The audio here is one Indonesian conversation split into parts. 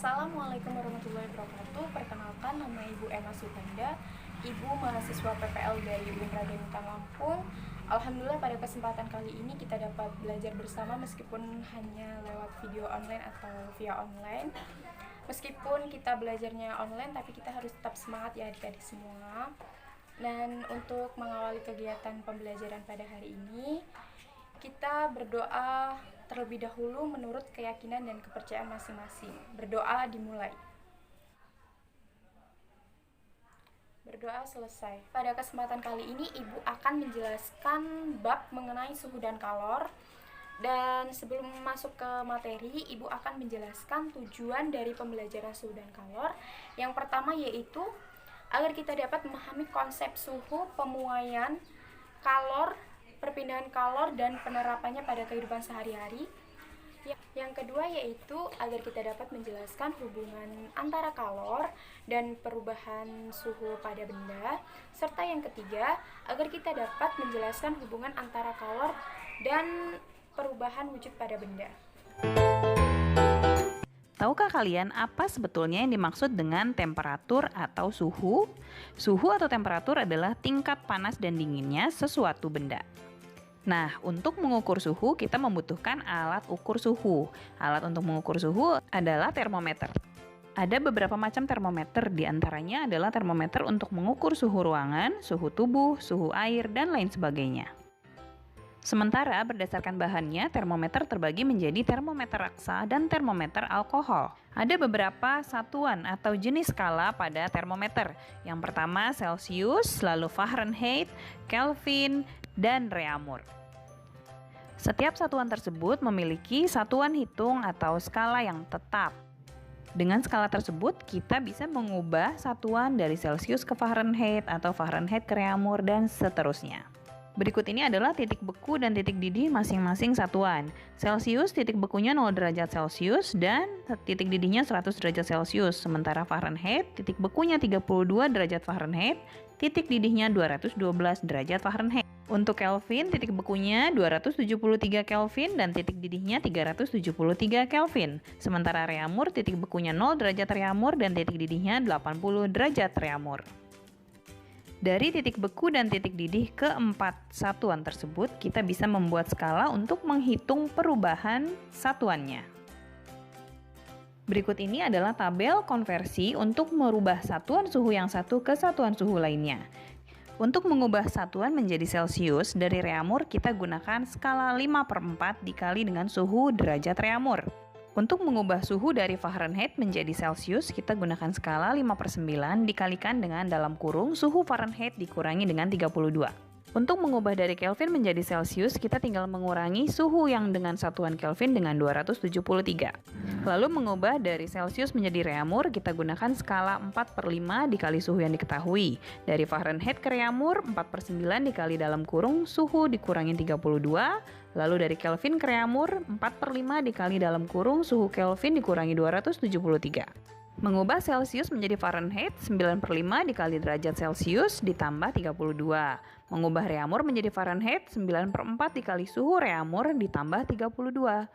Assalamualaikum warahmatullahi wabarakatuh. Perkenalkan, nama Ibu Emma Sutanda, Ibu mahasiswa PPL dari UIN Raden Lampung. Alhamdulillah pada kesempatan kali ini kita dapat belajar bersama meskipun hanya lewat video online atau via online. Meskipun kita belajarnya online, tapi kita harus tetap semangat ya adik-adik semua. Dan untuk mengawali kegiatan pembelajaran pada hari ini, kita berdoa terlebih dahulu menurut keyakinan dan kepercayaan masing-masing. Berdoa dimulai. Berdoa selesai. Pada kesempatan kali ini, Ibu akan menjelaskan bab mengenai suhu dan kalor. Dan sebelum masuk ke materi, Ibu akan menjelaskan tujuan dari pembelajaran suhu dan kalor. Yang pertama yaitu agar kita dapat memahami konsep suhu, pemuaian, kalor, perpindahan kalor, dan penerapannya pada kehidupan sehari-hari. Yang kedua yaitu agar kita dapat menjelaskan hubungan antara kalor dan perubahan suhu pada benda. Serta yang ketiga, agar kita dapat menjelaskan hubungan antara kalor dan perubahan wujud pada benda. Tahukah kalian apa sebetulnya yang dimaksud dengan temperatur atau suhu? Suhu atau temperatur adalah tingkat panas dan dinginnya sesuatu benda. Nah, untuk mengukur suhu kita membutuhkan alat ukur suhu. Alat untuk mengukur suhu adalah termometer. Ada beberapa macam termometer, diantaranya adalah termometer untuk mengukur suhu ruangan, suhu tubuh, suhu air, dan lain sebagainya. Sementara berdasarkan bahannya, termometer terbagi menjadi termometer raksa dan termometer alkohol. Ada beberapa satuan atau jenis skala pada termometer. Yang pertama Celsius, lalu Fahrenheit, Kelvin, dan Reaumur. Setiap satuan tersebut memiliki satuan hitung atau skala yang tetap. Dengan skala tersebut, kita bisa mengubah satuan dari Celsius ke Fahrenheit atau Fahrenheit ke Reaumur dan seterusnya. Berikut ini adalah titik beku dan titik didih masing-masing satuan. Celsius titik bekunya 0 derajat Celsius dan titik didihnya 100 derajat Celsius. Sementara Fahrenheit titik bekunya 32 derajat Fahrenheit, titik didihnya 212 derajat Fahrenheit. Untuk Kelvin titik bekunya 273 Kelvin dan titik didihnya 373 Kelvin. Sementara Reaumur titik bekunya 0 derajat Reaumur dan titik didihnya 80 derajat Reaumur. Dari titik beku dan titik didih keempat satuan tersebut, kita bisa membuat skala untuk menghitung perubahan satuannya. Berikut ini adalah tabel konversi untuk merubah satuan suhu yang satu ke satuan suhu lainnya. Untuk mengubah satuan menjadi Celsius, dari Reaumur kita gunakan skala 5/4 dikali dengan suhu derajat Reaumur. Untuk mengubah suhu dari Fahrenheit menjadi Celsius, kita gunakan skala 5/9 dikalikan dengan dalam kurung suhu Fahrenheit dikurangi dengan 32. Untuk mengubah dari Kelvin menjadi Celsius, kita tinggal mengurangi suhu yang dengan satuan Kelvin dengan 273. Lalu mengubah dari Celsius menjadi Reaumur, kita gunakan skala 4/5 dikali suhu yang diketahui. Dari Fahrenheit ke Reaumur, 4/9 dikali dalam kurung suhu dikurangi 32. Lalu dari Kelvin ke Reaumur, 4/5 dikali dalam kurung suhu Kelvin dikurangi 273. Mengubah Celsius menjadi Fahrenheit, 9/5 dikali derajat Celsius ditambah 32. Mengubah Reaumur menjadi Fahrenheit, 9/4 dikali suhu Reaumur ditambah 32.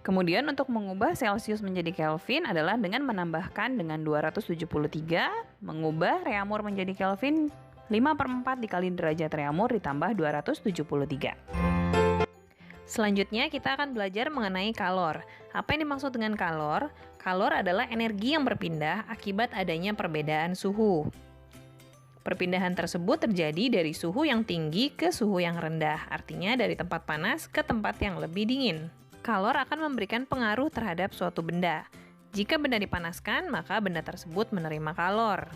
Kemudian untuk mengubah Celsius menjadi Kelvin adalah dengan menambahkan dengan 273, mengubah Reaumur menjadi Kelvin, 5/4 dikali derajat Reaumur ditambah 273. Selanjutnya kita akan belajar mengenai kalor. Apa yang dimaksud dengan kalor? Kalor adalah energi yang berpindah akibat adanya perbedaan suhu. Perpindahan tersebut terjadi dari suhu yang tinggi ke suhu yang rendah, artinya dari tempat panas ke tempat yang lebih dingin. Kalor akan memberikan pengaruh terhadap suatu benda. Jika benda dipanaskan, maka benda tersebut menerima kalor.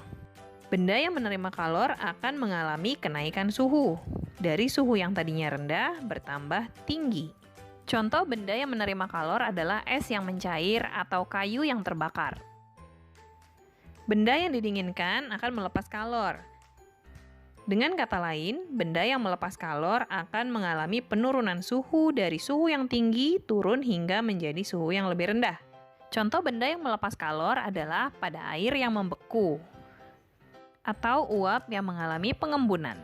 Benda yang menerima kalor akan mengalami kenaikan suhu. Dari suhu yang tadinya rendah bertambah tinggi. Contoh benda yang menerima kalor adalah es yang mencair atau kayu yang terbakar. Benda yang didinginkan akan melepas kalor. Dengan kata lain, benda yang melepas kalor akan mengalami penurunan suhu dari suhu yang tinggi turun hingga menjadi suhu yang lebih rendah. Contoh benda yang melepas kalor adalah pada air yang membeku atau uap yang mengalami pengembunan.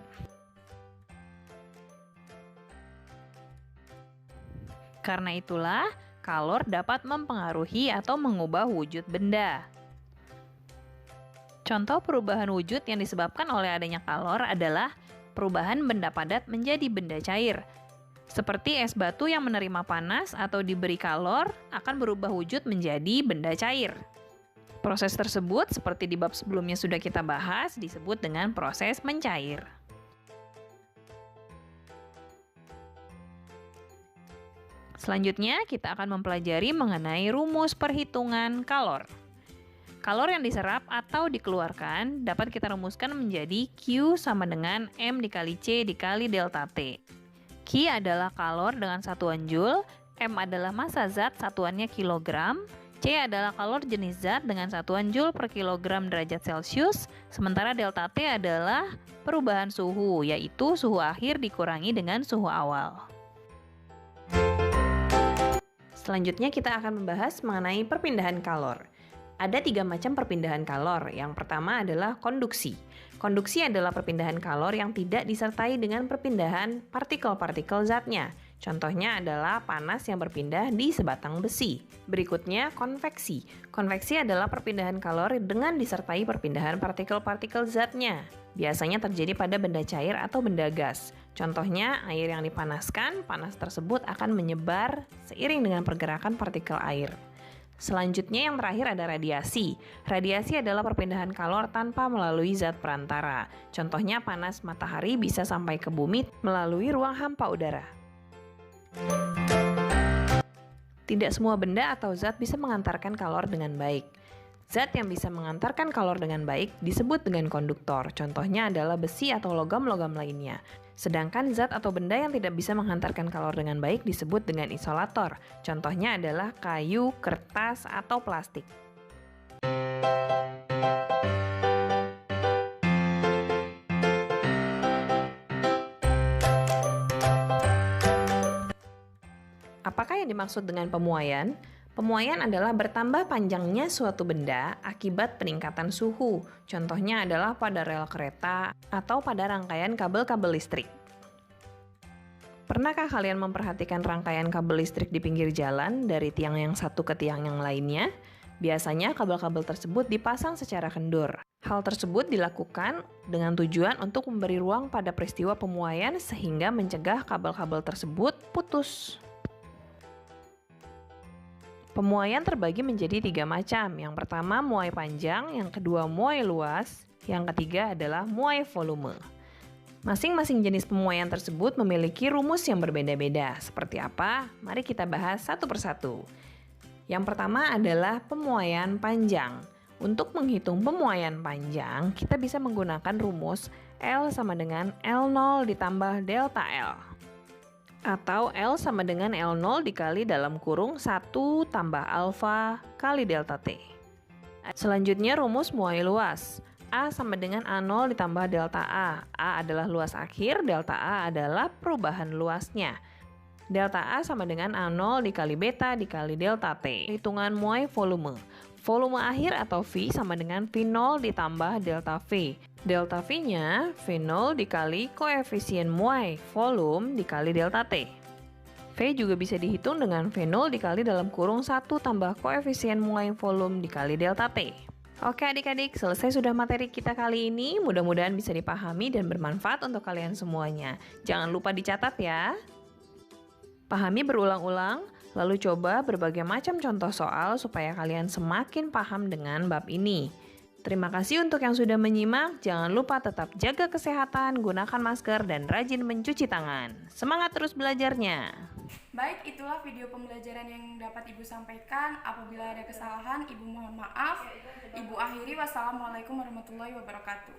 Karena itulah, kalor dapat mempengaruhi atau mengubah wujud benda. Contoh perubahan wujud yang disebabkan oleh adanya kalor adalah perubahan benda padat menjadi benda cair. Seperti es batu yang menerima panas atau diberi kalor akan berubah wujud menjadi benda cair. Proses tersebut, seperti di bab sebelumnya sudah kita bahas, disebut dengan proses mencair. Selanjutnya, kita akan mempelajari mengenai rumus perhitungan kalor. Kalor yang diserap atau dikeluarkan dapat kita rumuskan menjadi Q sama dengan M dikali C dikali delta T. Q adalah kalor dengan satuan Joule, M adalah massa zat satuannya kilogram, C adalah kalor jenis zat dengan satuan Joule per kilogram derajat Celcius, sementara delta T adalah perubahan suhu, yaitu suhu akhir dikurangi dengan suhu awal. Selanjutnya kita akan membahas mengenai perpindahan kalor. Ada 3 macam perpindahan kalor. Yang pertama adalah konduksi. Konduksi adalah perpindahan kalor yang tidak disertai dengan perpindahan partikel-partikel zatnya. Contohnya adalah panas yang berpindah di sebatang besi. Berikutnya, konveksi. Konveksi adalah perpindahan kalor dengan disertai perpindahan partikel-partikel zatnya. Biasanya terjadi pada benda cair atau benda gas. Contohnya, air yang dipanaskan, panas tersebut akan menyebar seiring dengan pergerakan partikel air. Selanjutnya yang terakhir ada radiasi. Radiasi adalah perpindahan kalor tanpa melalui zat perantara. Contohnya panas matahari bisa sampai ke bumi melalui ruang hampa udara. Tidak semua benda atau zat bisa mengantarkan kalor dengan baik. Zat yang bisa mengantarkan kalor dengan baik disebut dengan konduktor. Contohnya adalah besi atau logam-logam lainnya. Sedangkan zat atau benda yang tidak bisa menghantarkan kalor dengan baik disebut dengan isolator. Contohnya adalah kayu, kertas, atau plastik. Apakah yang dimaksud dengan pemuaian? Pemuaian adalah bertambah panjangnya suatu benda akibat peningkatan suhu. Contohnya adalah pada rel kereta atau pada rangkaian kabel-kabel listrik. Pernahkah kalian memperhatikan rangkaian kabel listrik di pinggir jalan dari tiang yang satu ke tiang yang lainnya? Biasanya kabel-kabel tersebut dipasang secara kendur. Hal tersebut dilakukan dengan tujuan untuk memberi ruang pada peristiwa pemuaian sehingga mencegah kabel-kabel tersebut putus. Pemuaian terbagi menjadi 3 macam. Yang pertama muai panjang, yang kedua muai luas, yang ketiga adalah muai volume. Masing-masing jenis pemuaian tersebut memiliki rumus yang berbeda-beda. Seperti apa? Mari kita bahas satu persatu. Yang pertama adalah pemuaian panjang. Untuk menghitung pemuaian panjang, kita bisa menggunakan rumus L sama dengan L0 ditambah delta L. Atau L sama dengan L0 dikali dalam kurung 1 tambah alfa kali delta T. Selanjutnya rumus muai luas. A sama dengan A0 ditambah delta A. A adalah luas akhir, delta A adalah perubahan luasnya. Delta A sama dengan A0 dikali beta dikali delta T. Hitungan muai volume. Volume akhir atau V sama dengan V0 ditambah delta V. Delta V-nya V0 dikali koefisien muai volume dikali delta T. V juga bisa dihitung dengan V0 dikali dalam kurung 1 tambah koefisien muai volume dikali delta T. Oke adik-adik, selesai sudah materi kita kali ini. Mudah-mudahan bisa dipahami dan bermanfaat untuk kalian semuanya. Jangan lupa dicatat ya. Pahami berulang-ulang, lalu coba berbagai macam contoh soal supaya kalian semakin paham dengan bab ini. Terima kasih untuk yang sudah menyimak. Jangan lupa tetap jaga kesehatan, gunakan masker, dan rajin mencuci tangan. Semangat terus belajarnya! Baik, itulah video pembelajaran yang dapat Ibu sampaikan. Apabila ada kesalahan, Ibu mohon maaf. Ibu akhiri, wassalamualaikum warahmatullahi wabarakatuh.